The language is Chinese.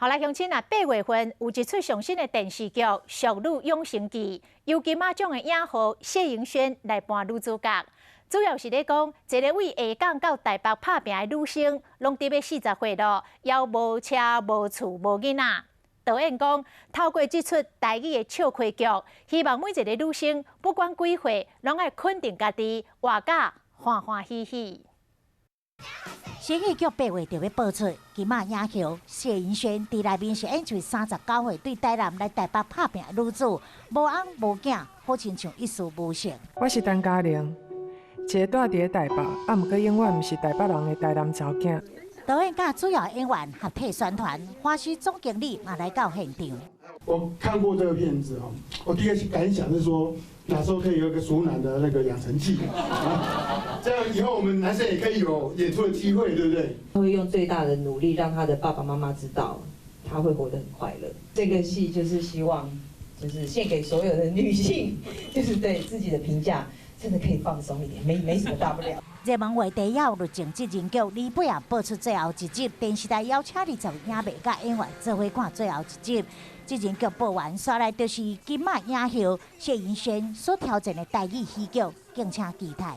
好来，乡亲啊，8月份有一出上新的电视剧《俗女养成记》，由金马奖的影后谢盈萱来扮女主角。主要是咧讲，一个为下港到台北打拼的女性，拢伫要40岁咯，要无车、无厝、无囡仔。导演讲，透过这出台语的笑诼剧，希望每一个女性，不管几岁，拢爱肯定家己，活甲欢欢喜喜。 新戏剧8月就要播出，金马影后谢盈萱伫内面是演出39岁对台南来台北打拼的女子，无翁无囝，好亲像一事无成。我是陈嘉玲，一个住伫台北，毋过永远毋是台北人的台南查囝。导演甲主要演员合体宣传，花絮总经理嘛来到现场。我看过这个片子哦，我第一个感想是说，哪时候可以有一个熟男的那个养成记啊？这样以后我们男生也可以有演出的机会，对不对？他会用最大的努力让他的爸爸妈妈知道，他会活得很快乐。这个戏就是希望，就是献给所有的女性，就是对自己的评价真的可以放松一点，没什么大不了。热门话题要录情这人剧，李贝也播出最后一集，电视台邀请20影迷甲演员做伙看最后一集。这人剧播完，刷来就是金马影后谢盈萱所挑战的台语喜剧，敬请期待。